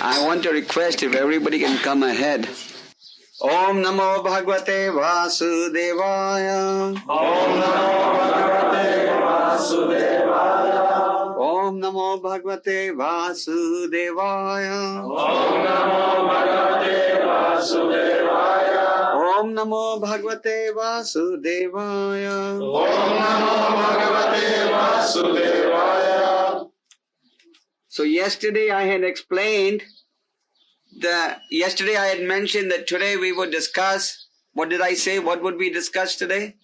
I want to request if everybody can come ahead. Om Namo Bhagavate Vasudevaya. Om Namo Bhagavate Vasudevaya. Om Namo Bhagavate Vasudevaya. Om Namo Bhagavate Vasudevaya. Om Namo Bhagavate Vasudevaya. Om Namo Bhagavate Vasudevaya. So yesterday I had mentioned that today we would discuss, what did I say? What would we discuss today?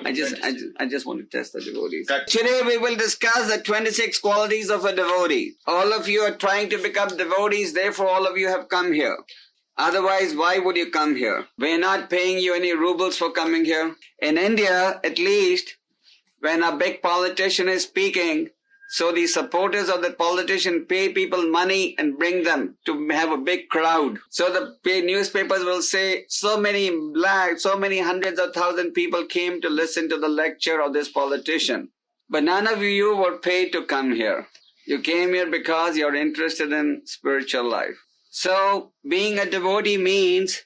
I just want to test the devotees. Today we will discuss the 26 qualities of a devotee. All of you are trying to become devotees, therefore all of you have come here. Otherwise, why would you come here? We are not paying you any rubles for coming here. In India, at least, when a big politician is speaking, so the supporters of the politician pay people money and bring them to have a big crowd. So the newspapers will say, so many hundreds of thousands people came to listen to the lecture of this politician. But none of you were paid to come here. You came here because you're interested in spiritual life. So being a devotee means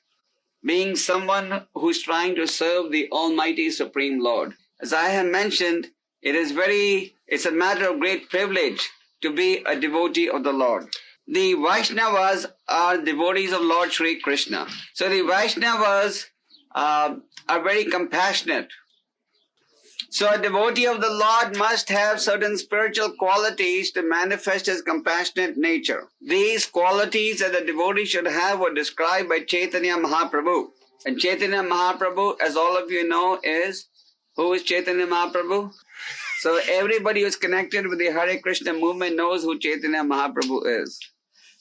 being someone who's trying to serve the Almighty Supreme Lord. As I have mentioned, it's a matter of great privilege to be a devotee of the Lord. The Vaishnavas are devotees of Lord Sri Krishna. So the Vaishnavas are very compassionate. So a devotee of the Lord must have certain spiritual qualities to manifest his compassionate nature. These qualities that the devotee should have were described by Chaitanya Mahaprabhu. And Chaitanya Mahaprabhu, as all of you know, who is Chaitanya Mahaprabhu? So everybody who is connected with the Hare Krishna movement knows who Chaitanya Mahaprabhu is.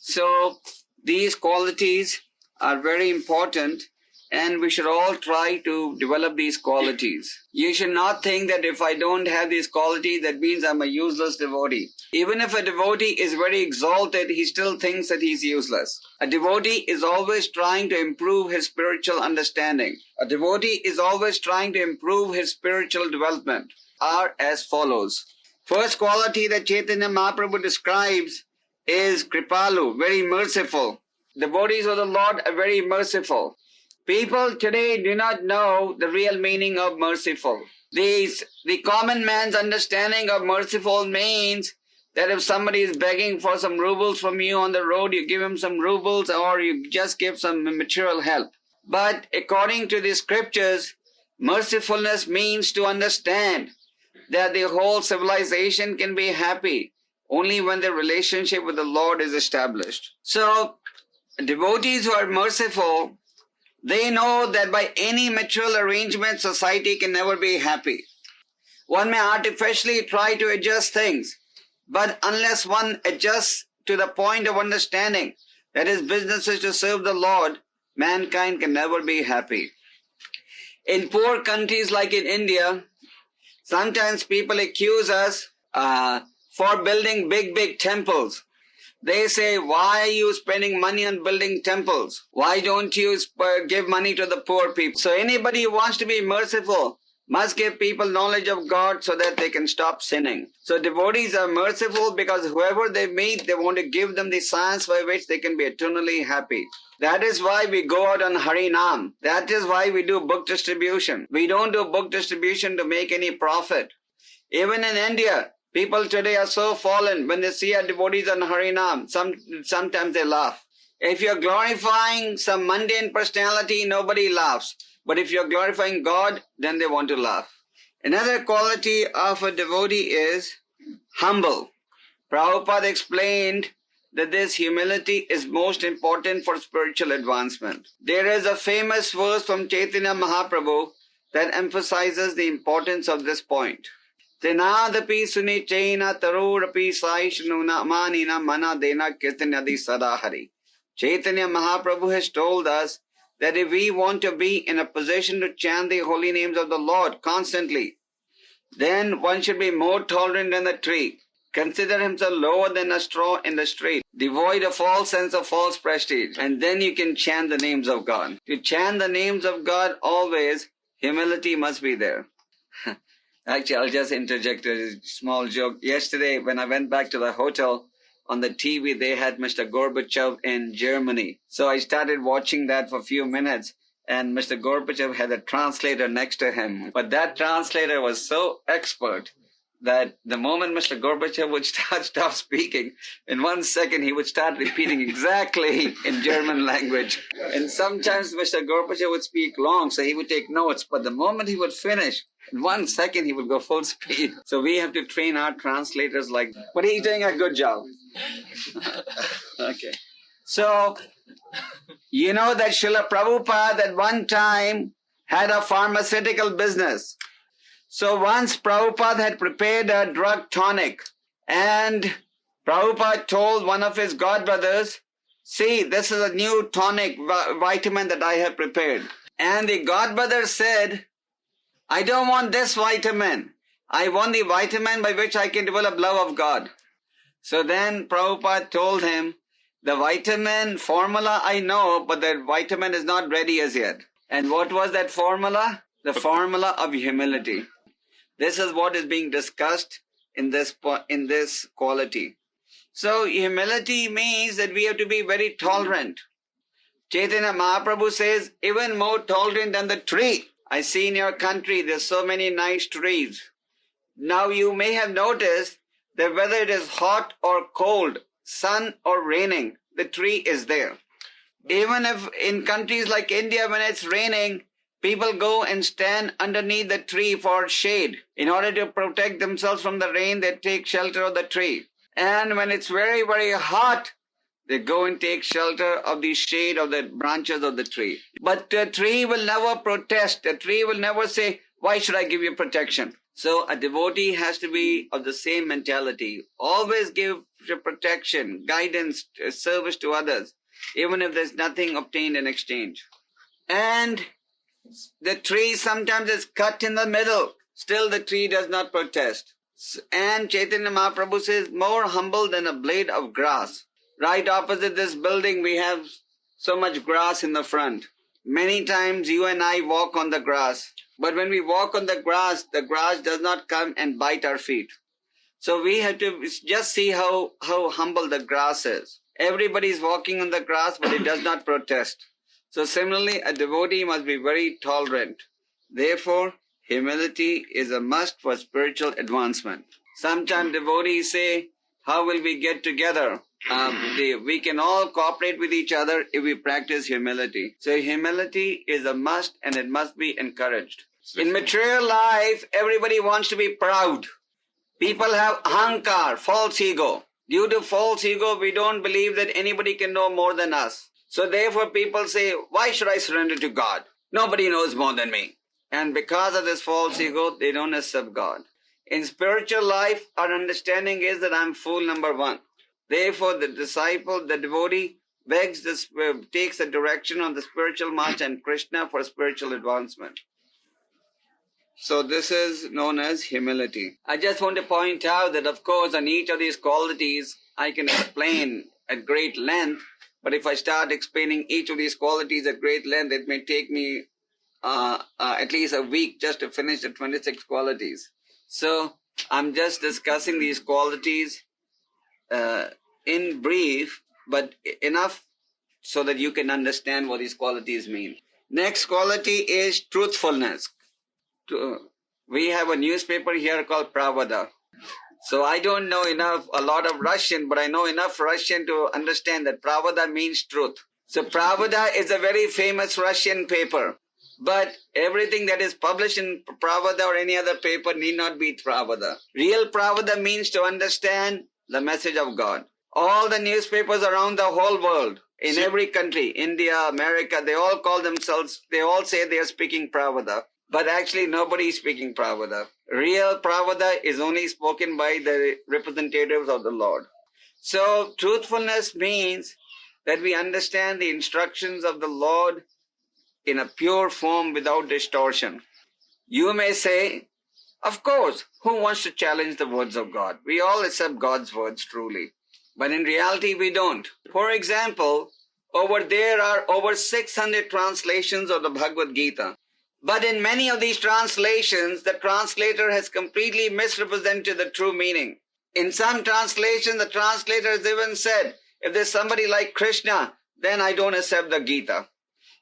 So these qualities are very important and we should all try to develop these qualities. You should not think that if I don't have these qualities, that means I'm a useless devotee. Even if a devotee is very exalted, he still thinks that he's useless. A devotee is always trying to improve his spiritual understanding. A devotee is always trying to improve his spiritual development. Are as follows. First quality that Chaitanya Mahaprabhu describes is Kripalu, very merciful. Devotees of the Lord are very merciful. People today do not know the real meaning of merciful. The common man's understanding of merciful means that if somebody is begging for some rubles from you on the road, you give him some rubles or you just give some material help. But according to the scriptures, mercifulness means to understand that the whole civilization can be happy only when the relationship with the Lord is established. So, devotees who are merciful, they know that by any material arrangement, society can never be happy. One may artificially try to adjust things, but unless one adjusts to the point of understanding that his business is to serve the Lord, mankind can never be happy. In poor countries like in India, sometimes people accuse us for building big temples. They say, why are you spending money on building temples? Why don't you give money to the poor people? So anybody who wants to be merciful must give people knowledge of God so that they can stop sinning. So devotees are merciful because whoever they meet, they want to give them the science by which they can be eternally happy. That is why we go out on Harinam. That is why we do book distribution. We don't do book distribution to make any profit. Even in India, people today are so fallen. When they see our devotees on Harinam, sometimes they laugh. If you're glorifying some mundane personality, nobody laughs. But if you're glorifying God, then they want to laugh. Another quality of a devotee is humble. Prabhupada explained that this humility is most important for spiritual advancement. There is a famous verse from Chaitanya Mahaprabhu that emphasizes the importance of this point. Trinadapi sunichaina tarurapi saishnuna manina mana dena kirtanadi sadahari. Chaitanya Mahaprabhu has told us that if we want to be in a position to chant the holy names of the Lord constantly, then one should be more tolerant than a tree, consider himself lower than a straw in the street, devoid of all sense of false prestige, and then you can chant the names of God. To chant the names of God always, humility must be there. Actually, I'll just interject a small joke. Yesterday, when I went back to the hotel, on the TV, they had Mr. Gorbachev in Germany. So I started watching that for a few minutes, and Mr. Gorbachev had a translator next to him. But that translator was so expert that the moment Mr. Gorbachev would stop speaking, in 1 second he would start repeating exactly in German language. And sometimes Mr. Gorbachev would speak long, so he would take notes. But the moment he would finish, in 1 second he would go full speed. So we have to train our translators like that. But he's doing a good job. Okay. So, you know that Srila Prabhupada at one time had a pharmaceutical business. So once Prabhupada had prepared a drug tonic, and Prabhupada told one of his godbrothers, see, this is a new tonic vitamin that I have prepared. And the godbrother said, I don't want this vitamin. I want the vitamin by which I can develop love of God. So then Prabhupada told him, the vitamin formula I know, but the vitamin is not ready as yet. And what was that formula? The formula of humility. This is what is being discussed in this quality. So humility means that we have to be very tolerant. Chaitanya Mahaprabhu says, even more tolerant than the tree. I see in your country there's so many nice trees. Now you may have noticed that whether it is hot or cold, sun or raining, the tree is there. Even if in countries like India, when it's raining, people go and stand underneath the tree for shade. In order to protect themselves from the rain, they take shelter of the tree. And when it's very, very hot, they go and take shelter of the shade of the branches of the tree. But the tree will never protest. The tree will never say, why should I give you protection? So a devotee has to be of the same mentality. Always give protection, guidance, service to others, even if there's nothing obtained in exchange. And the tree sometimes is cut in the middle. Still the tree does not protest. And Chaitanya Mahaprabhu says, more humble than a blade of grass. Right opposite this building, we have so much grass in the front. Many times you and I walk on the grass. But when we walk on the grass does not come and bite our feet. So we have to just see how humble the grass is. Everybody is walking on the grass, but it does not protest. So similarly, a devotee must be very tolerant. Therefore, humility is a must for spiritual advancement. Sometimes devotees say, how will we get together? We can all cooperate with each other if we practice humility. So humility is a must and it must be encouraged. In material life, everybody wants to be proud. People have ahankar, false ego. Due to false ego, we don't believe that anybody can know more than us. So therefore people say, why should I surrender to God? Nobody knows more than me. And because of this false ego, they don't accept God. In spiritual life, our understanding is that I'm fool number one. Therefore, the disciple, the devotee, takes the direction on the spiritual march and Kṛṣṇa for spiritual advancement. So this is known as humility. I just want to point out that, of course, on each of these qualities, I can explain at great length. But if I start explaining each of these qualities at great length, it may take me at least a week just to finish the 26 qualities. So I'm just discussing these qualities in brief, but enough so that you can understand what these qualities mean. Next quality is truthfulness. We have a newspaper here called Pravda. So I don't know a lot of Russian, but I know enough Russian to understand that Pravda means truth. So Pravda is a very famous Russian paper. But everything that is published in Pravda or any other paper need not be Pravda. Real Pravda means to understand the message of God. All the newspapers around the whole world, in every country, India, America, they all say they are speaking Pravda. But actually nobody is speaking Pravda. Real Pravda is only spoken by the representatives of the Lord. So truthfulness means that we understand the instructions of the Lord in a pure form without distortion. You may say, of course, who wants to challenge the words of God? We all accept God's words truly. But in reality, we don't. For example, over there are over 600 translations of the Bhagavad Gita. But in many of these translations, the translator has completely misrepresented the true meaning. In some translations, the translators even said, if there's somebody like Krishna, then I don't accept the Gita.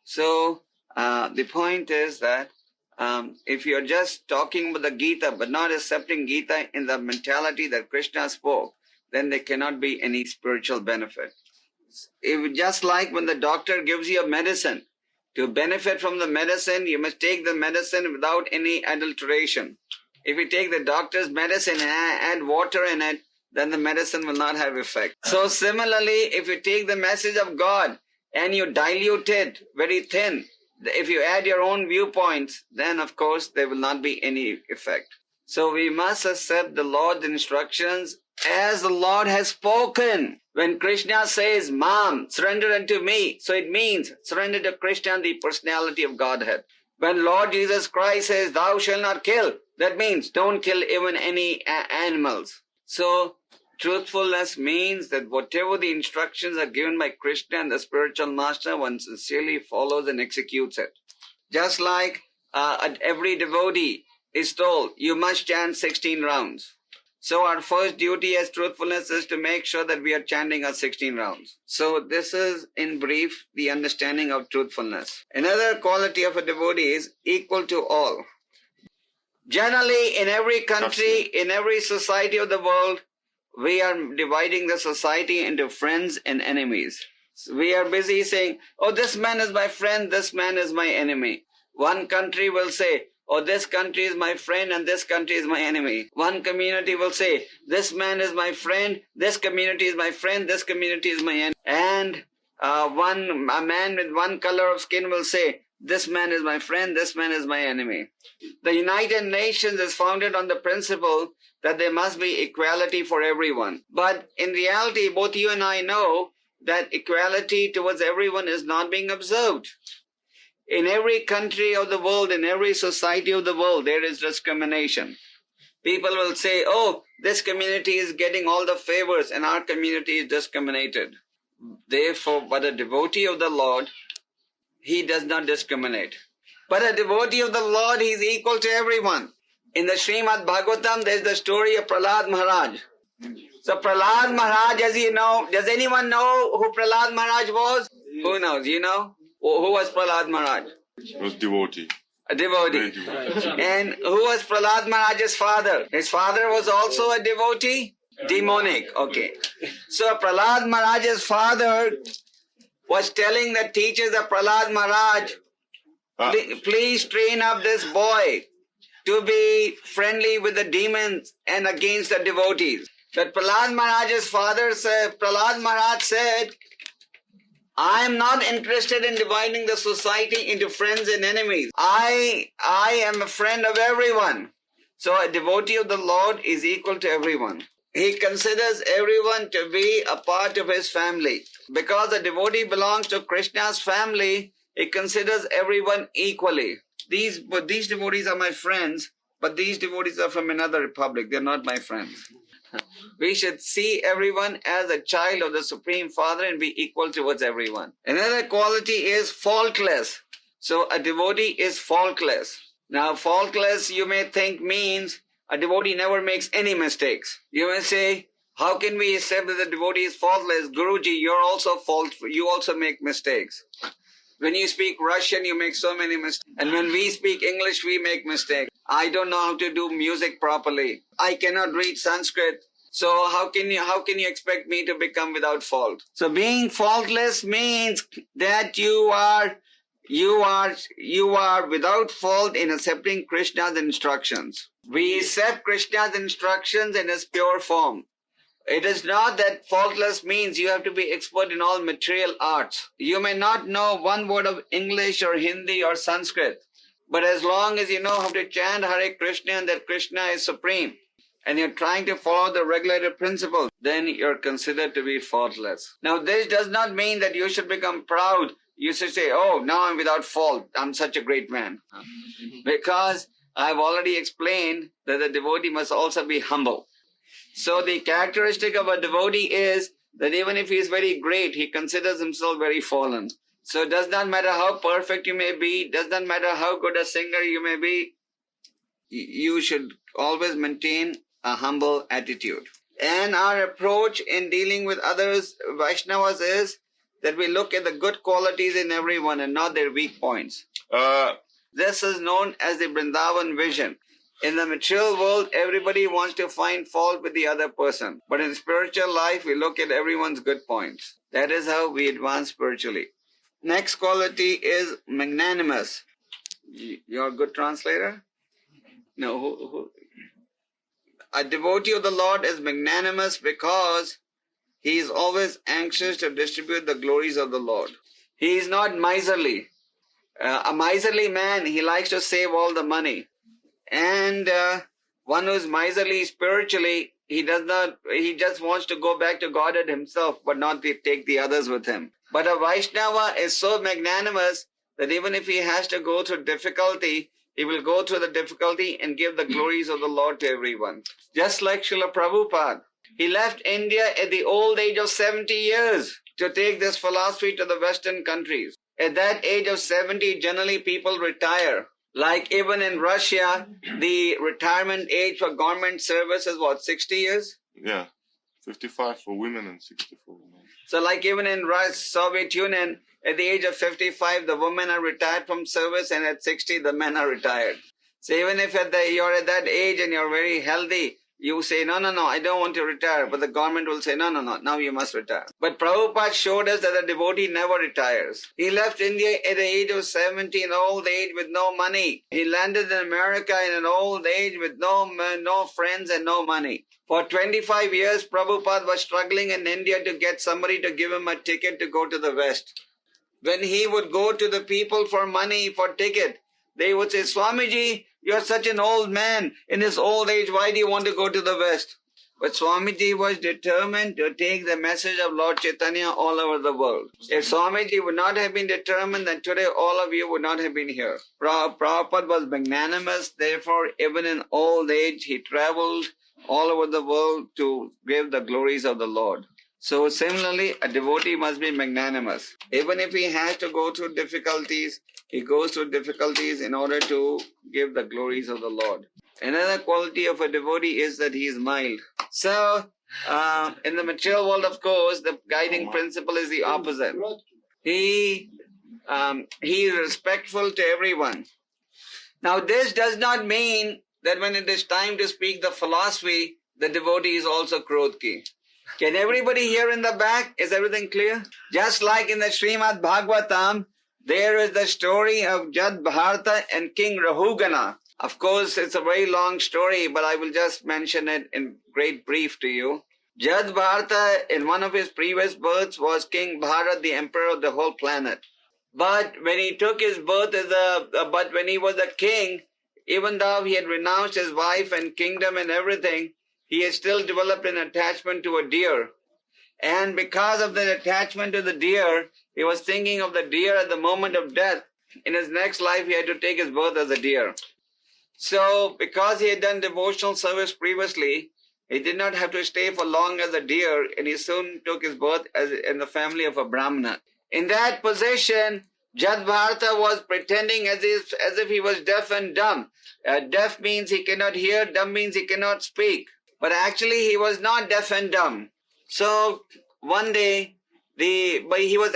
So the point is that if you're just talking about the Gita but not accepting Gita in the mentality that Krishna spoke, then there cannot be any spiritual benefit. If just like when the doctor gives you a medicine, to benefit from the medicine, you must take the medicine without any adulteration. If you take the doctor's medicine and add water in it, then the medicine will not have effect. So similarly, if you take the message of God and you dilute it very thin, if you add your own viewpoints, then of course there will not be any effect. So we must accept the Lord's instructions as the Lord has spoken. When Krishna says, Mam, surrender unto me, so it means surrender to Krishna, the personality of Godhead. When Lord Jesus Christ says, thou shalt not kill, that means don't kill even any animals. So truthfulness means that whatever the instructions are given by Krishna and the spiritual master, one sincerely follows and executes it. Just like every devotee is told, you must chant 16 rounds. So our first duty as truthfulness is to make sure that we are chanting our 16 rounds. So this is in brief the understanding of truthfulness. Another quality of a devotee is equal to all. Generally, in every country, in every society of the world, we are dividing the society into friends and enemies. So we are busy saying, oh, this man is my friend, this man is my enemy. One country will say, oh, this country is my friend and this country is my enemy. One community will say, this man is my friend, this community is my friend, this community is my enemy. And a man with one color of skin will say, this man is my friend, this man is my enemy. The United Nations is founded on the principle that there must be equality for everyone. But in reality, both you and I know that equality towards everyone is not being observed. In every country of the world, in every society of the world, there is discrimination. People will say, oh, this community is getting all the favors and our community is discriminated. Therefore, but a devotee of the Lord, he does not discriminate. But a devotee of the Lord, he is equal to everyone. In the Srimad Bhagavatam, there is the story of Prahlad Maharaj. So Prahlad Maharaj, as you know, does anyone know who Prahlad Maharaj was? Who knows? You know? Who was Prahlad Maharaj? He was devotee. A devotee. And who was Prahlad Maharaj's father? His father was also a devotee? Demonic. Okay. So Prahlad Maharaj's father was telling the teachers of Prahlad Maharaj, please train up this boy to be friendly with the demons and against the devotees. But Prahlad Maharaj's father said, Prahlad Maharaj said, I am not interested in dividing the society into friends and enemies. I am a friend of everyone. So a devotee of the Lord is equal to everyone. He considers everyone to be a part of his family. Because a devotee belongs to Krishna's family, he considers everyone equally. These devotees are my friends, but these devotees are from another republic. They're not my friends. We should see everyone as a child of the Supreme Father and be equal towards everyone. Another quality is faultless. So a devotee is faultless. Now faultless, you may think, means a devotee never makes any mistakes. You may say, how can we accept that the devotee is faultless? Guruji, you're also faultful. You also make mistakes. When you speak Russian, you make so many mistakes. And when we speak English, we make mistakes. I don't know how to do music properly. I cannot read Sanskrit. So how can you expect me to become without fault? So being faultless means that you are without fault in accepting Krishna's instructions. We accept Krishna's instructions in his pure form. It is not that faultless means you have to be expert in all material arts. You may not know one word of English or Hindi or Sanskrit, but as long as you know how to chant Hare Krishna and that Krishna is supreme, and you're trying to follow the regulated principles, then you're considered to be faultless. Now this does not mean that you should become proud. You should say, oh, now I'm without fault. I'm such a great man. Because I've already explained that the devotee must also be humble. So the characteristic of a devotee is that even if he is very great, he considers himself very fallen. So it does not matter how perfect you may be, it does not matter how good a singer you may be, you should always maintain a humble attitude. And our approach in dealing with others, Vaishnavas, is that we look at the good qualities in everyone and not their weak points. This is known as the Vrindavan vision. In the material world, everybody wants to find fault with the other person. But in spiritual life, we look at everyone's good points. That is how we advance spiritually. Next quality is magnanimous. You're a good translator? No. A devotee of the Lord is magnanimous because he is always anxious to distribute the glories of the Lord. He is not miserly. A miserly man, he likes to save all the money. And one who is miserly spiritually, he just wants to go back to Godhead himself, but not take the others with him. But a Vaishnava is so magnanimous that even if he has to go through difficulty, he will go through the difficulty and give the glories of the Lord to everyone. Just like Srila Prabhupada. He left India at the old age of 70 years to take this philosophy to the Western countries. At that age of 70, generally people retire. Like even in Russia, the retirement age for government service is what, 60 years? Yeah, 55 for women and 60 for men. So like even in Soviet Union, at the age of 55, the women are retired from service, and at 60, the men are retired. So even if you're at that age and you're very healthy, you say, no, I don't want to retire. But the government will say, no, now you must retire. But Prabhupada showed us that the devotee never retires. He left India at the age of 70 in old age with no money. He landed in America in an old age with no friends and no money. For 25 years, Prabhupada was struggling in India to get somebody to give him a ticket to go to the West. When he would go to the people for money, for ticket, they would say, Swamiji, you're such an old man. In this old age, why do you want to go to the West? But Swamiji was determined to take the message of Lord Chaitanya all over the world. If Swamiji would not have been determined, then today all of you would not have been here. Prabhupada was magnanimous. Therefore, even in old age, he traveled all over the world to give the glories of the Lord. So similarly, a devotee must be magnanimous. Even if he has to go through difficulties, he goes through difficulties in order to give the glories of the Lord. Another quality of a devotee is that he is mild. So, in the material world, of course, the guiding principle is the opposite. He is respectful to everyone. Now, this does not mean that when it is time to speak the philosophy, the devotee is also krodki. Can everybody hear in the back? Is everything clear? Just like in the Srimad Bhagavatam, there is the story of Jad Bharata and King Rahugana. Of course, it's a very long story, but I will just mention it in great brief to you. Jad Bharata, in one of his previous births, was King Bharat, the emperor of the whole planet. But when he took his birth when he was a king, even though he had renounced his wife and kingdom and everything, he had still developed an attachment to a deer. And because of the attachment to the deer, he was thinking of the deer at the moment of death. In his next life, he had to take his birth as a deer. So, because he had done devotional service previously, he did not have to stay for long as a deer, and he soon took his birth in the family of a Brahmana. In that position, Jad Bharata was pretending as if he was deaf and dumb. Deaf means he cannot hear, dumb means he cannot speak. But actually, he was not deaf and dumb. So, one day, but he was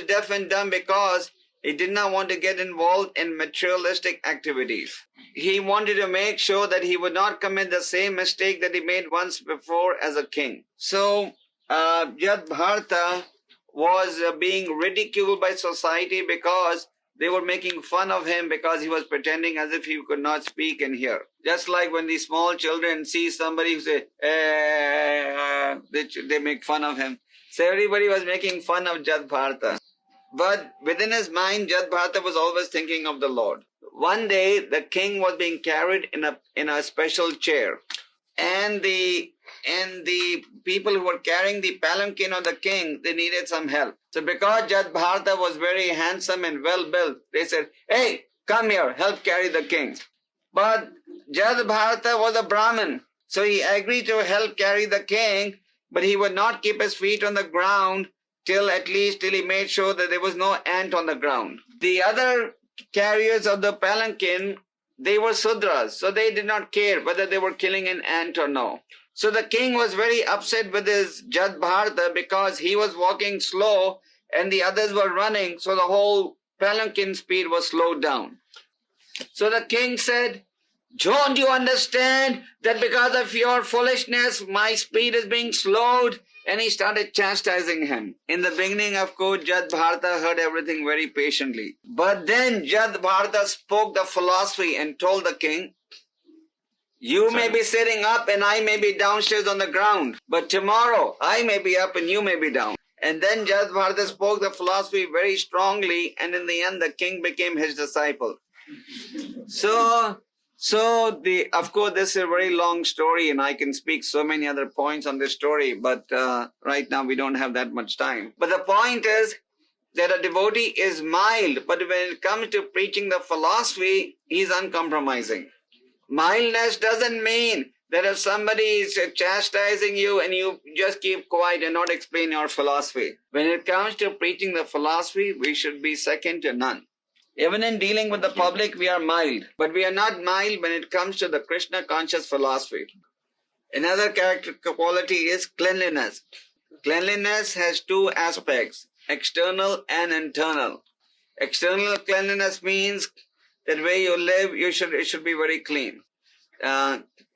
deaf and dumb because he did not want to get involved in materialistic activities. He wanted to make sure that he would not commit the same mistake that he made once before as a king. So, Jad Bharata was being ridiculed by society because they were making fun of him because he was pretending as if he could not speak and hear. Just like when the small children see somebody who say, they make fun of him. So everybody was making fun of Jad Bharata. But within his mind, Jad Bharata was always thinking of the Lord. One day, the king was being carried in a special chair. And the people who were carrying the palanquin of the king, they needed some help. So because Jad Bharata was very handsome and well built, they said, hey, come here, help carry the king. But Jad Bharata was a Brahmin, so he agreed to help carry the king, but he would not keep his feet on the ground till he made sure that there was no ant on the ground. The other carriers of the palanquin, they were Sudras, so they did not care whether they were killing an ant or no. So the king was very upset with his Jat Bharata because he was walking slow and the others were running, so the whole palanquin speed was slowed down. So the king said, don't you understand that because of your foolishness, my speed is being slowed? And he started chastising him. In the beginning, of course, Jat Bharata heard everything very patiently. But then Jat Bharata spoke the philosophy and told the king, you may be sitting up and I may be downstairs on the ground. But tomorrow, I may be up and you may be down. And then Jat Bharata spoke the philosophy very strongly, and in the end, the king became his disciple. Of course, this is a very long story and I can speak so many other points on this story, but right now we don't have that much time. But the point is that a devotee is mild, but when it comes to preaching the philosophy, he's uncompromising. Mildness doesn't mean that if somebody is chastising you and you just keep quiet and not explain your philosophy. When it comes to preaching the philosophy, we should be second to none. Even in dealing with the public, we are mild. But we are not mild when it comes to the Krishna conscious philosophy. Another character quality is cleanliness. Cleanliness has two aspects, external and internal. External cleanliness means that where you live, it should be very clean.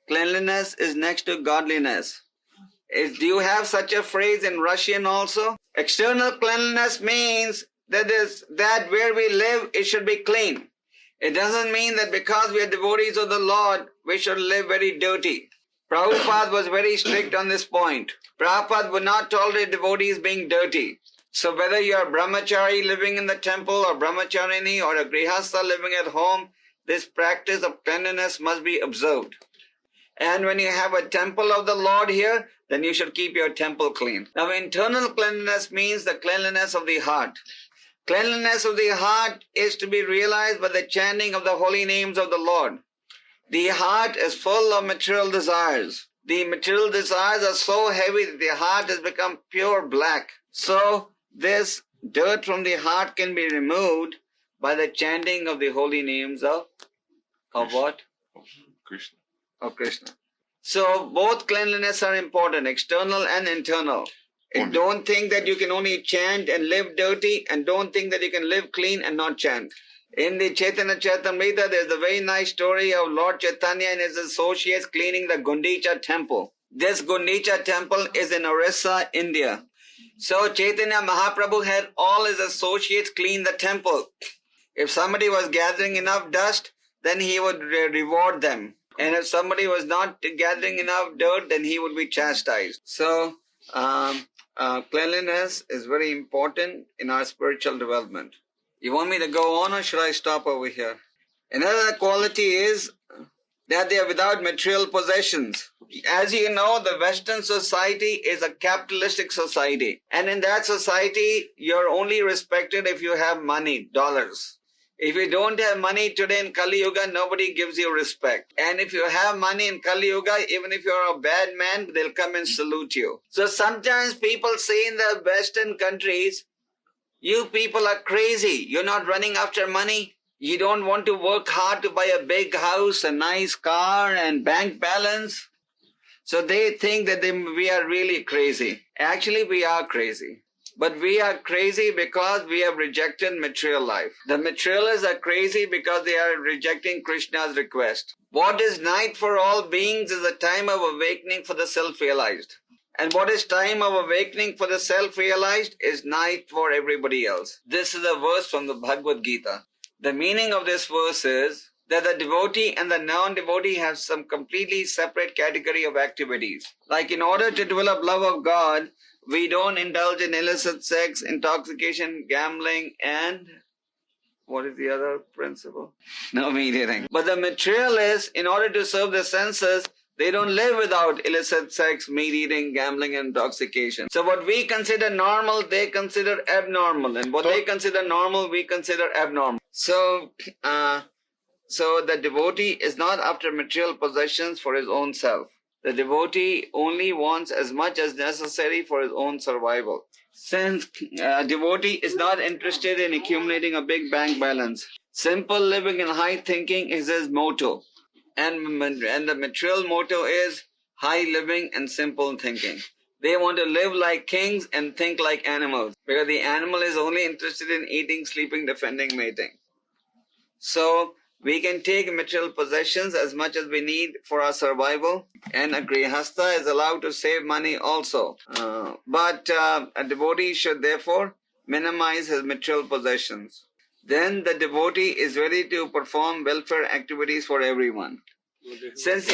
Cleanliness is next to godliness. Do you have such a phrase in Russian also? External cleanliness means that where we live, it should be clean. It doesn't mean that because we are devotees of the Lord, we should live very dirty. Prabhupada was very strict on this point. Prabhupada would not tolerate devotees being dirty. So whether you are brahmachari living in the temple or brahmacharini or a grihastha living at home, this practice of cleanliness must be observed. And when you have a temple of the Lord here, then you should keep your temple clean. Now, internal cleanliness means the cleanliness of the heart. Cleanliness of the heart is to be realized by the chanting of the holy names of the Lord. The heart is full of material desires. The material desires are so heavy that the heart has become pure black. So, this dirt from the heart can be removed by the chanting of the holy names of what? Krishna. Of Krishna. So, both cleanliness are important, external and internal. And don't think that you can only chant and live dirty, and don't think that you can live clean and not chant. In the Chaitanya Charitamrita, there's a very nice story of Lord Chaitanya and his associates cleaning the Gundicha temple. This Gundicha temple is in Orissa, India. So Chaitanya Mahaprabhu had all his associates clean the temple. If somebody was gathering enough dust, then he would reward them. And if somebody was not gathering enough dirt, then he would be chastised. So, cleanliness is very important in our spiritual development. You want me to go on or should I stop over here? Another quality is that they are without material possessions. As you know, the Western society is a capitalistic society. And in that society, you're only respected if you have money, dollars. If you don't have money today in Kali Yuga, nobody gives you respect. And if you have money in Kali Yuga, even if you're a bad man, they'll come and salute you. So sometimes people say in the Western countries, you people are crazy. You're not running after money. You don't want to work hard to buy a big house, a nice car, and bank balance. So they think that we are really crazy. Actually, we are crazy. But we are crazy because we have rejected material life. The materialists are crazy because they are rejecting Krishna's request. What is night for all beings is a time of awakening for the self-realized. And what is time of awakening for the self-realized is night for everybody else. This is a verse from the Bhagavad Gita. The meaning of this verse is that the devotee and the non-devotee have some completely separate category of activities. Like in order to develop love of God, we don't indulge in illicit sex, intoxication, gambling, and what is the other principle? No meat eating. But the materialists, in order to serve the senses, they don't live without illicit sex, meat eating, gambling, and intoxication. So what we consider normal, they consider abnormal. And what they consider normal, we consider abnormal. So the devotee is not after material possessions for his own self. The devotee only wants as much as necessary for his own survival. Since a devotee is not interested in accumulating a big bank balance, simple living and high thinking is his motto. And the material motto is high living and simple thinking. They want to live like kings and think like animals, because the animal is only interested in eating, sleeping, defending, mating. So we can take material possessions as much as we need for our survival, and a grihastha is allowed to save money also. But a devotee should therefore minimize his material possessions. Then the devotee is ready to perform welfare activities for everyone. Since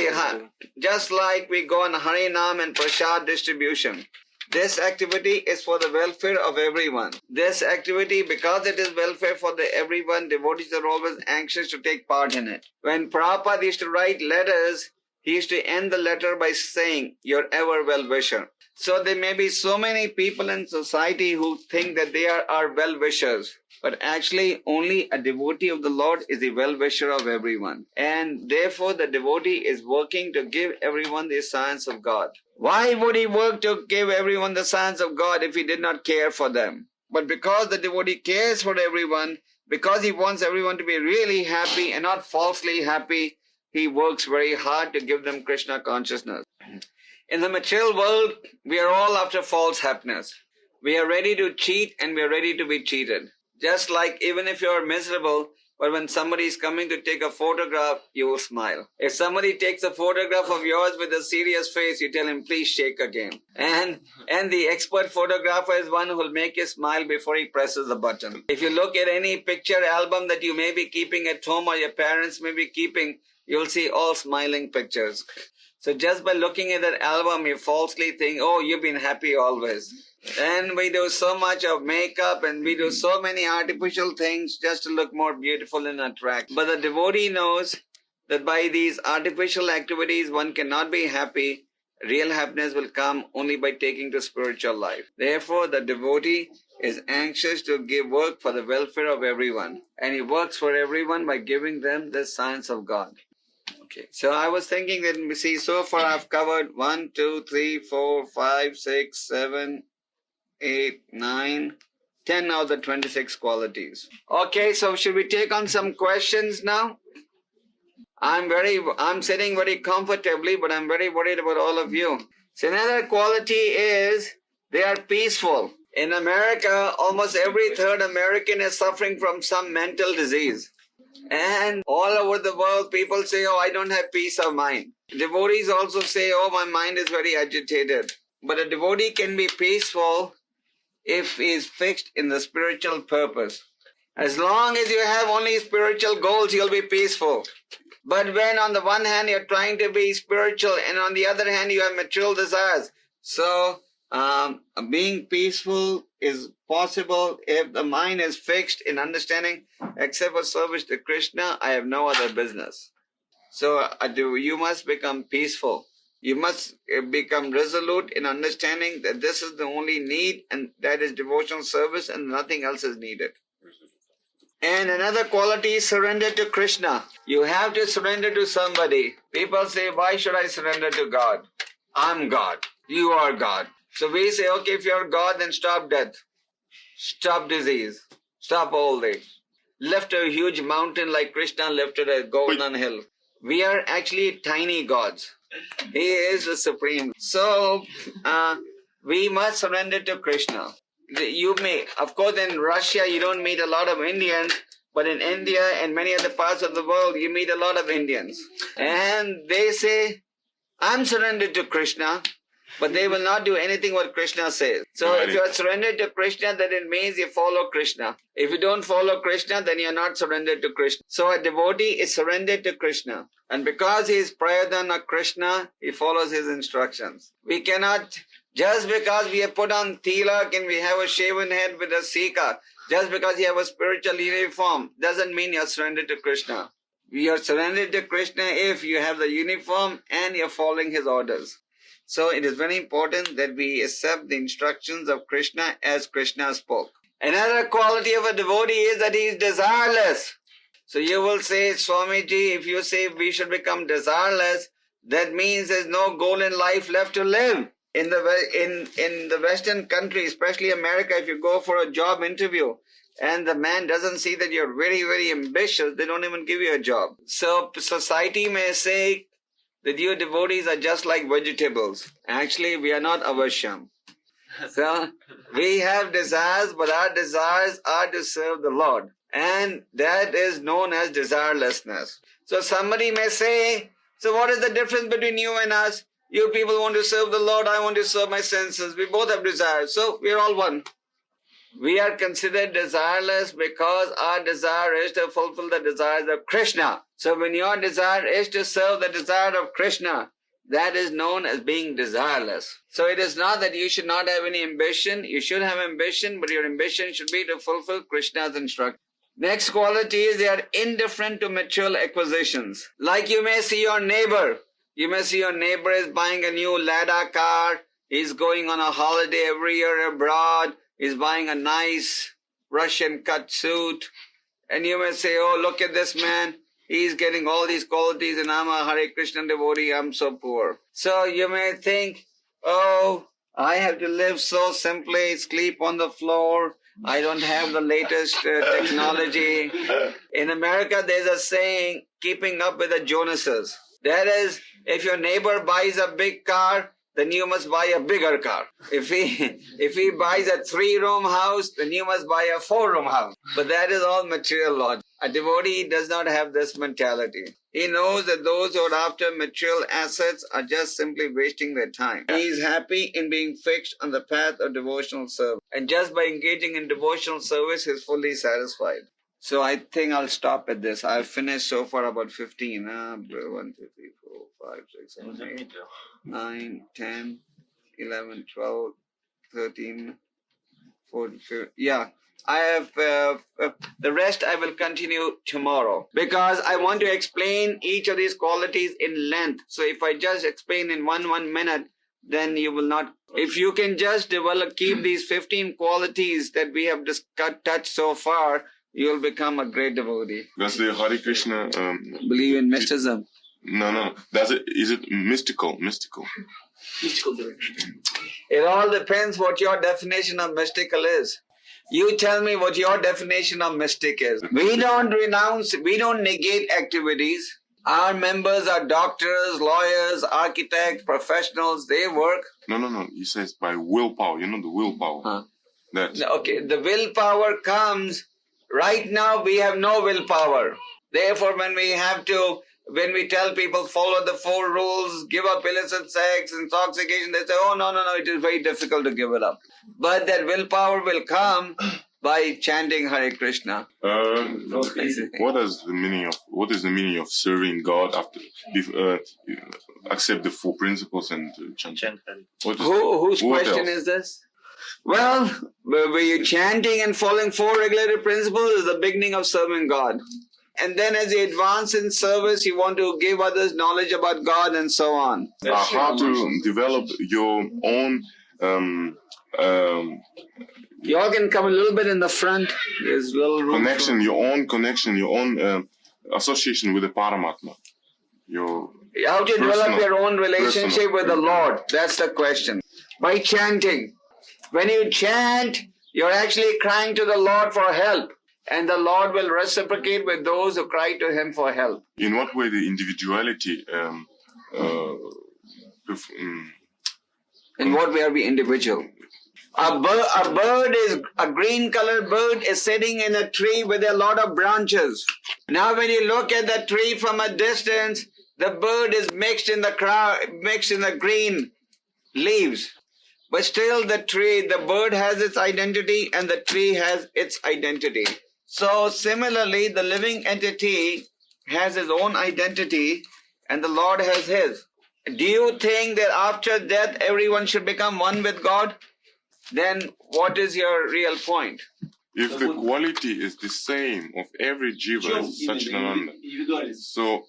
just like we go on Harinam and Prasad distribution, this activity is for the welfare of everyone. This activity, because it is welfare for everyone, devotees are always anxious to take part in it. When Prabhupada used to write letters, he used to end the letter by saying, "Your ever well-wisher." So there may be so many people in society who think that they are our well-wishers. But actually, only a devotee of the Lord is the well-wisher of everyone. And therefore, the devotee is working to give everyone the science of God. Why would he work to give everyone the science of God if he did not care for them? But because the devotee cares for everyone, because he wants everyone to be really happy and not falsely happy, he works very hard to give them Krishna consciousness. In the material world, we are all after false happiness. We are ready to cheat and we are ready to be cheated. Just like even if you are miserable, but when somebody is coming to take a photograph, you will smile. If somebody takes a photograph of yours with a serious face, you tell him, "Please shake again." And the expert photographer is one who will make you smile before he presses the button. If you look at any picture album that you may be keeping at home or your parents may be keeping, you'll see all smiling pictures. So just by looking at that album, you falsely think, "Oh, you've been happy always." And we do so much of makeup and we do so many artificial things just to look more beautiful and attractive. But the devotee knows that by these artificial activities one cannot be happy. Real happiness will come only by taking to spiritual life. Therefore, the devotee is anxious to give work for the welfare of everyone. And he works for everyone by giving them the science of God. Okay, so I was thinking that, see, so far I've covered 1, 2, 3, 4, 5, 6, 7, 8, 9, 10 of the 26 qualities. Okay, so should we take on some questions now? I'm sitting very comfortably, but I'm very worried about all of you. So another quality is they are peaceful. In America, almost every third American is suffering from some mental disease. And all over the world, people say, "Oh, I don't have peace of mind." Devotees also say, "Oh, my mind is very agitated." But a devotee can be peaceful if he is fixed in the spiritual purpose. As long as you have only spiritual goals, you'll be peaceful. But when on the one hand you're trying to be spiritual and on the other hand you have material desires, so being peaceful is possible if the mind is fixed in understanding, except for service to Krishna, I have no other business. So you must become peaceful. You must become resolute in understanding that this is the only need, and that is devotional service, and nothing else is needed. And another quality is surrender to Krishna. You have to surrender to somebody. People say, "Why should I surrender to God? I'm God. You are God." So we say, okay, if you're God, then stop death. Stop disease. Stop old age. Lift a huge mountain like Krishna lifted a golden hill. We are actually tiny gods. He is the supreme. So, we must surrender to Krishna. You may, of course, in Russia, you don't meet a lot of Indians, but in India and many other parts of the world, you meet a lot of Indians. And they say, "I'm surrendered to Krishna," but they will not do anything what Krishna says. So if you are surrendered to Krishna, then it means you follow Krishna. If you don't follow Krishna, then you are not surrendered to Krishna. So a devotee is surrendered to Krishna. And because he is Prayadana Krishna, he follows his instructions. We cannot, just because we have put on tilak and we have a shaven head with a sika, just because you have a spiritual uniform, doesn't mean you are surrendered to Krishna. We are surrendered to Krishna if you have the uniform and you are following his orders. So it is very important that we accept the instructions of Krishna as Krishna spoke. Another quality of a devotee is that he is desireless. So you will say, "Swamiji, if you say we should become desireless, that means there's no goal in life left to live." In the Western country, especially America, if you go for a job interview and the man doesn't see that you're very, very ambitious, they don't even give you a job. So society may say, that you devotees are just like vegetables. Actually, we are not avashyam. So, we have desires, but our desires are to serve the Lord. And that is known as desirelessness. So somebody may say, so what is the difference between you and us? You people want to serve the Lord, I want to serve my senses. We both have desires, so we are all one. We are considered desireless because our desire is to fulfill the desires of Kṛṣṇa. So when your desire is to serve the desire of Kṛṣṇa, that is known as being desireless. So it is not that you should not have any ambition. You should have ambition, but your ambition should be to fulfill Kṛṣṇa's instruction. Next quality is they are indifferent to material acquisitions. Like you may see your neighbor. You may see your neighbor is buying a new Lada car. He's going on a holiday every year abroad. He's buying a nice Russian cut suit. And you may say, oh, look at this man. He's getting all these qualities and I'm a Hare Krishna devotee. I'm so poor. So you may think, oh, I have to live so simply, sleep on the floor. I don't have the latest technology. In America, there's a saying, keeping up with the Jonases. That is, if your neighbor buys a big car, then you must buy a bigger car. If he buys a 3-room house, then you must buy a 4-room house. But that is all material logic. A devotee does not have this mentality. He knows that those who are after material assets are just simply wasting their time. He is happy in being fixed on the path of devotional service. And just by engaging in devotional service, he is fully satisfied. So I think I'll stop at this. I've finished so far about 15. 1, 2, 3, 4, 5, 6, 7, 8, 9, 10, 11, 12, 13, 14, 15. Yeah. I have the rest I will continue tomorrow because I want to explain each of these qualities in length. So if I just explain in one minute, then you will not. If you can just keep these 15 qualities that we have touched so far, you will become a great devotee. Does the Hare Krishna believe in mysticism? No. Is it mystical? Mystical direction. It all depends what your definition of mystical is. You tell me what your definition of mystic is. We don't renounce, we don't negate activities. Our members are doctors, lawyers, architects, professionals, they work. No. He says by willpower, the willpower. Huh. Okay, the willpower comes, right now we have no willpower. Therefore when we tell people follow the 4 rules, give up illicit sex, intoxication, they say, oh no, it is very difficult to give it up. But that willpower will come by chanting Hare Krishna. What is the meaning of serving God after accept the 4 principles and chant? Whose question is this? Well, were you chanting and following 4 regulated principles is the beginning of serving God. And then as you advance in service, you want to give others knowledge about God and so on. How to develop your own... you all can come a little bit in the front. There's little room. Your own association with the Paramatma. How to develop your own relationship with the Lord. That's the question. By chanting. When you chant, you're actually crying to the Lord for help. And the Lord will reciprocate with those who cry to Him for help. In what way the individuality... in what way are we individual? A green colored bird is sitting in a tree with a lot of branches. Now when you look at the tree from a distance, the bird is mixed in the green leaves. But still the bird has its identity and the tree has its identity. So similarly, the living entity has his own identity and the Lord has his. Do you think that after death everyone should become one with God? Then what is your real point? If the quality is the same of every jiva as Satchidananda, so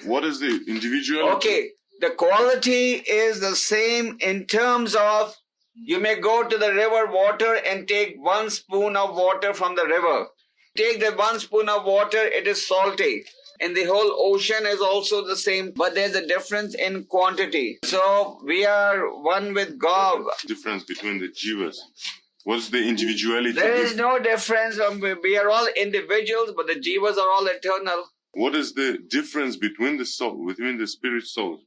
what is the individuality? Okay, the quality is the same in terms of you may go to the river water and take 1 spoon of water from the river. Take that 1 spoon of water, it is salty. And the whole ocean is also the same, but there's a difference in quantity. So we are one with God. Difference between the jivas. What's the individuality? There is no difference. We are all individuals, but the jivas are all eternal. What is the difference between the soul, between the spirit soul?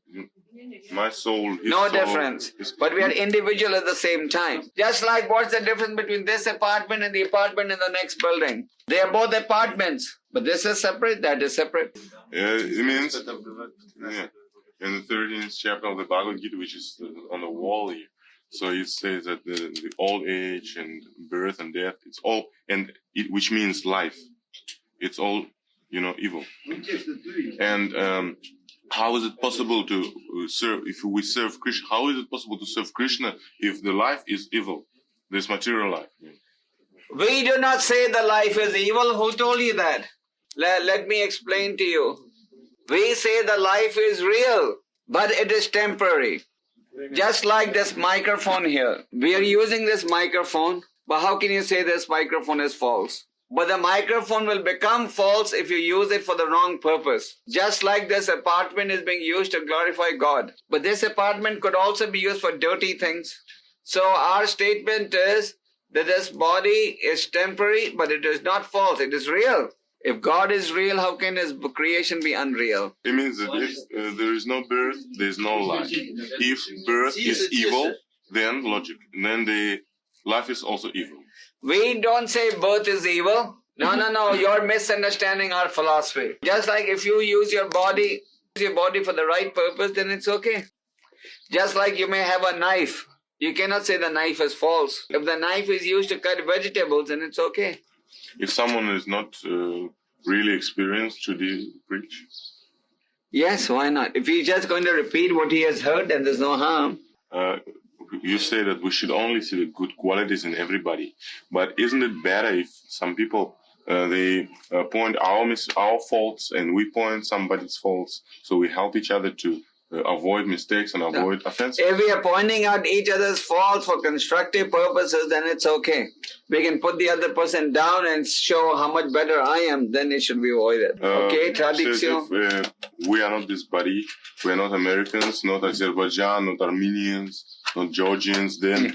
My soul, his No soul, difference. But we are individual at the same time. Just like what's the difference between this apartment and the apartment in the next building? They are both apartments. But this is separate, that is separate. It means, in the 13th chapter of the Bhagavad Gita, which is on the wall here, so it says that the old age and birth and death, it's all, which means life. It's all, evil. And how is it possible to serve, if we serve Krishna, how is it possible to serve Krishna if the life is evil, this material life? We do not say the life is evil. Who told you that? Let me explain to you. We say the life is real, but it is temporary. Just like this microphone here. We are using this microphone, but how can you say this microphone is false? But the microphone will become false if you use it for the wrong purpose. Just like this apartment is being used to glorify God. But this apartment could also be used for dirty things. So our statement is that this body is temporary, but it is not false. It is real. If God is real, how can His creation be unreal? It means that if there is no birth, there is no life. If birth is evil, then logic. Then the life is also evil. We don't say birth is evil. No. You're misunderstanding our philosophy. Just like if you use your body for the right purpose, then it's okay. Just like you may have a knife. You cannot say the knife is false. If the knife is used to cut vegetables, then it's okay. If someone is not really experienced, should he preach? Yes, why not? If he's just going to repeat what he has heard, then there's no harm. You say that we should only see the good qualities in everybody. But isn't it better if some people, they point our faults and we point somebody's faults, so we help each other to avoid mistakes and avoid offenses? If we are pointing out each other's faults for constructive purposes, then it's okay. We can put the other person down and show how much better I am, then it should be avoided. Okay, tradition. If we are not this body, we are not Americans, not Azerbaijan, not Armenians, not Georgians, then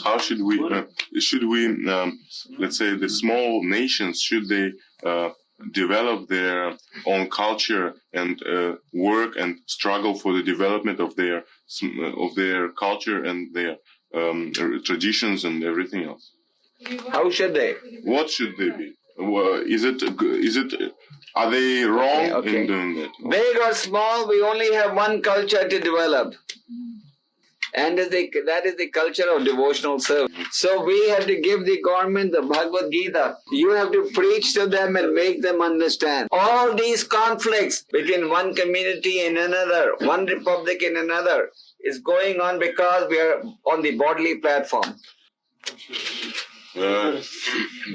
how should we, let's say the small nations, should they develop their own culture and work and struggle for the development of their culture and their traditions and everything else? How should they? What should they be? Are they wrong in doing that? Big or small, we only have one culture to develop. And that is the culture of devotional service. So we have to give the government the Bhagavad Gita. You have to preach to them and make them understand. All these conflicts between one community and another, one republic and another, is going on because we are on the bodily platform. Do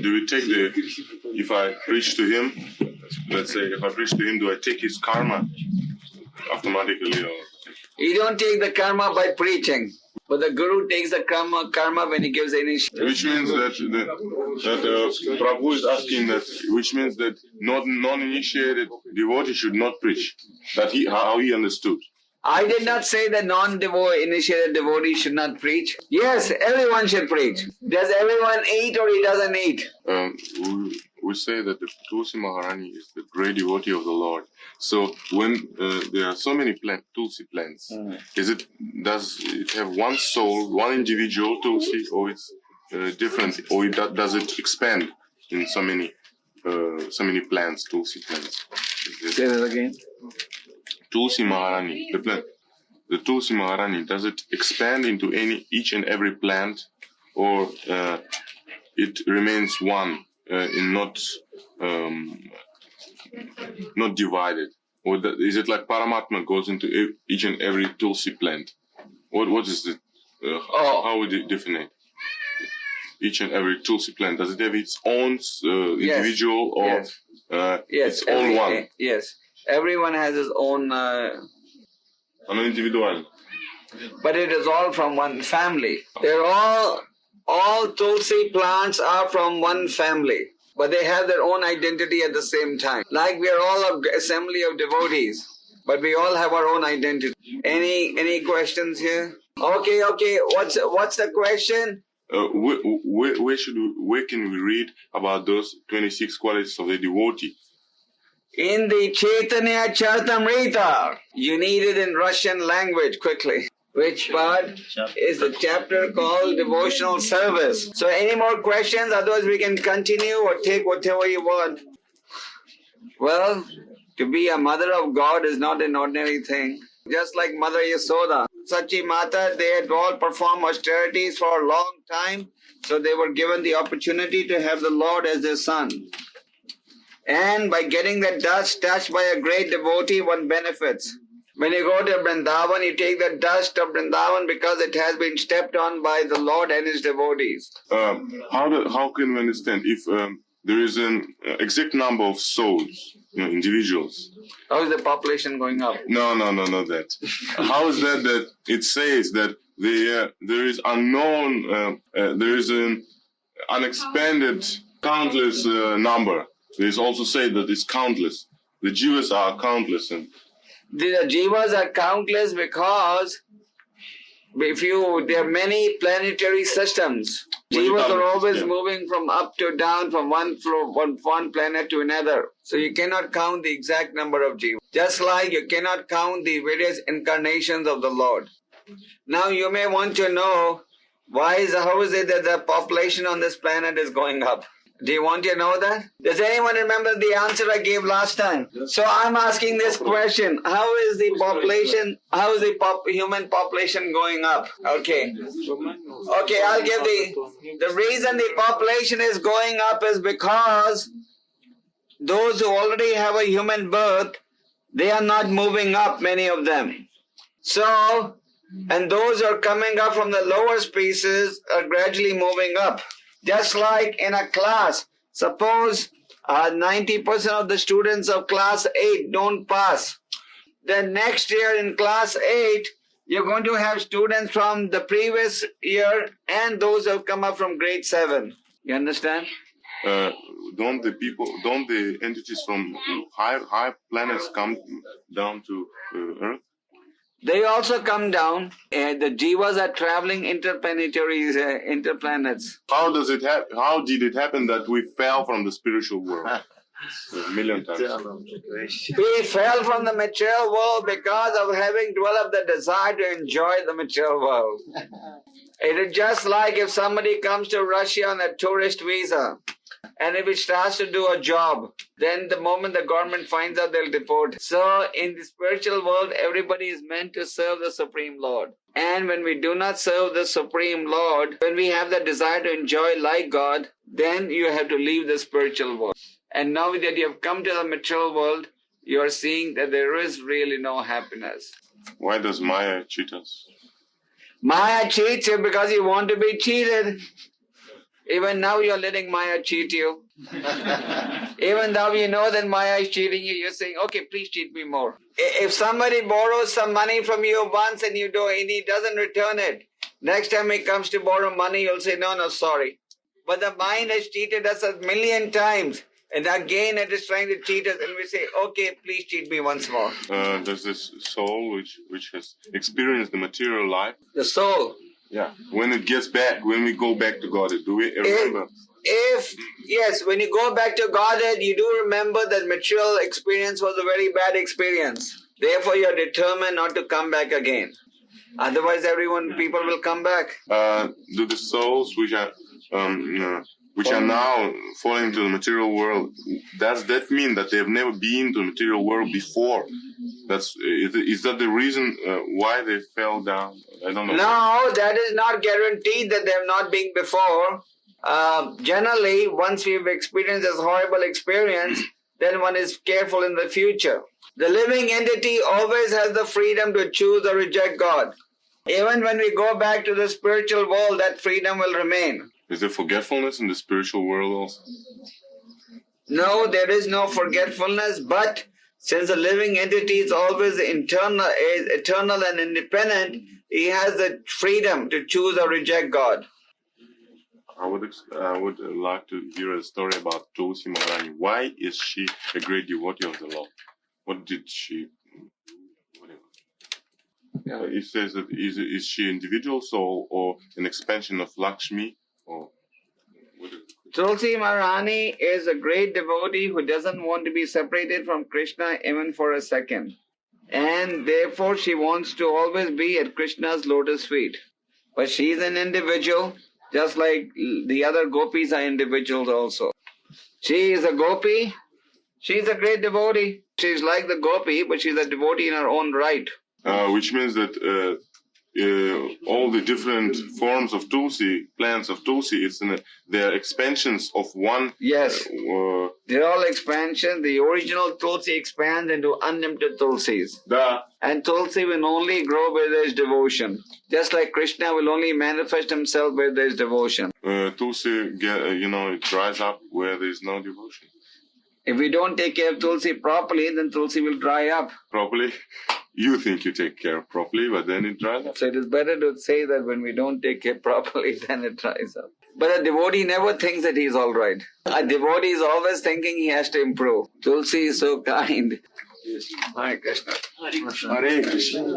we take if I preach to him, let's say if I preach to him, do I take his karma automatically? Or? You don't take the karma by preaching, but the Guru takes the karma when he gives initiation. Which means that Prabhu is asking that, which means that non-initiated devotee should not preach. How he understood. I did not say that non-initiated devotee should not preach. Yes, everyone should preach. Does everyone eat or he doesn't eat? We say that the Tulsi Maharani is the great devotee of the Lord. So when there are so many Tulsi plants, does it have one soul, one individual Tulsi, or it's different, or does it expand in so many plants, Tulsi plants? Say that again. Tulsi Maharani, the plant, the Tulsi Maharani, does it expand into each and every plant, or it remains one, not divided? Or is it like Paramatma goes into each and every Tulsi plant? What is it? How would you define it? Each and every Tulsi plant, does it have its own individual, or it's all one? Yes. Everyone has his own... individual. But it is all from one family. They're all Tulsi plants are from one family. But they have their own identity at the same time. Like we are all an assembly of devotees. But we all have our own identity. Any questions here? Okay. What's the question? where can we read about those 26 qualities of the devotee? In the Chaitanya Charitamrita. You need it in Russian language quickly. Which part is the chapter called Devotional Service. So any more questions? Otherwise we can continue or take whatever you want. Well, to be a mother of God is not an ordinary thing. Just like Mother Yasoda, Sachi Mata, they had all performed austerities for a long time. So they were given the opportunity to have the Lord as their son. And by getting that dust touched by a great devotee, one benefits. When you go to Vrindavan, you take the dust of Vrindavan because it has been stepped on by the Lord and His devotees. How can we understand if there is an exact number of souls, individuals? How is the population going up? No, not that. How is that it says that there is unknown, there is an unexpanded, countless number. There is also said that it's countless. The jivas are countless. And the jivas are countless because there are many planetary systems. Jivas are always moving from up to down, from one planet to another. So you cannot count the exact number of jivas. Just like you cannot count the various incarnations of the Lord. Now you may want to know how is it that the population on this planet is going up? Do you want to know that? Does anyone remember the answer I gave last time? So I'm asking this question. How is the population, human population going up? Okay, I'll give the reason the population is going up is because those who already have a human birth, they are not moving up, many of them. So, and those who are coming up from the lower species are gradually moving up. Just like in a class, suppose 90% of the students of class 8 don't pass. Then next year in class 8, you're going to have students from the previous year and those who have come up from grade 7. You understand? Don't the entities from high planets come down to Earth? They also come down, and the jivas are traveling interplanets. How did it happen that we fell from the spiritual world? A million times. We fell from the material world because of having developed the desire to enjoy the material world. It is just like if somebody comes to Russia on a tourist visa, and if it starts to do a job, then the moment the government finds out, they'll deport. So in the spiritual world, everybody is meant to serve the Supreme Lord. And when we do not serve the Supreme Lord, when we have the desire to enjoy like God, then you have to leave the spiritual world. And now that you have come to the material world, you are seeing that there is really no happiness. Why does Maya cheat us? Maya cheats you because you want to be cheated. Even now you're letting Maya cheat you. Even though you know that Maya is cheating you, you're saying, okay, please cheat me more. If somebody borrows some money from you once and he doesn't return it, next time he comes to borrow money, you'll say, no, sorry. But the mind has cheated us 1,000,000 times. And again it is trying to cheat us, and we say, okay, please cheat me once more. Does this soul which has experienced the material life? The soul. Yeah. When it gets back, when we go back to Godhead, do we remember? Yes, when you go back to Godhead, you do remember that material experience was a very bad experience. Therefore, you are determined not to come back again. Otherwise, people will come back. Do the souls which are now falling into the material world, does that mean that they have never been to the material world before? Is that the reason why they fell down? I don't know. No, that is not guaranteed that they have not been before. Generally, once we've experienced this horrible experience, then one is careful in the future. The living entity always has the freedom to choose or reject God. Even when we go back to the spiritual world, that freedom will remain. Is there forgetfulness in the spiritual world also? No, there is no forgetfulness, but since the living entity is always eternal and independent, he has the freedom to choose or reject God. I would like to hear a story about Tulsi Maharani. Why is she a great devotee of the Lord? What did she do? It says that is she individual soul or an expansion of Lakshmi or what is it? Tulsi Maharani is a great devotee who doesn't want to be separated from Krishna even for a second. And therefore she wants to always be at Krishna's lotus feet. But she is an individual, just like the other gopis are individuals also. She is a gopi, she is a great devotee. She is like the gopi, but she is a devotee in her own right. Which means that all the different forms of Tulsi, plants of Tulsi, they are expansions of one. Yes, they're all expansions. The original Tulsi expands into unlimited Tulsis. And Tulsi will only grow where there is devotion. Just like Krishna will only manifest himself where there is devotion. Tulsi, it dries up where there is no devotion. If we don't take care of Tulsi properly, then Tulsi will dry up. Properly? You think you take care properly, but then it dries up. So it is better to say that when we don't take care properly, then it dries up. But a devotee never thinks that he is all right. A devotee is always thinking he has to improve. Tulsi is so kind. Hare Krishna. Hare Krishna. Hare Krishna.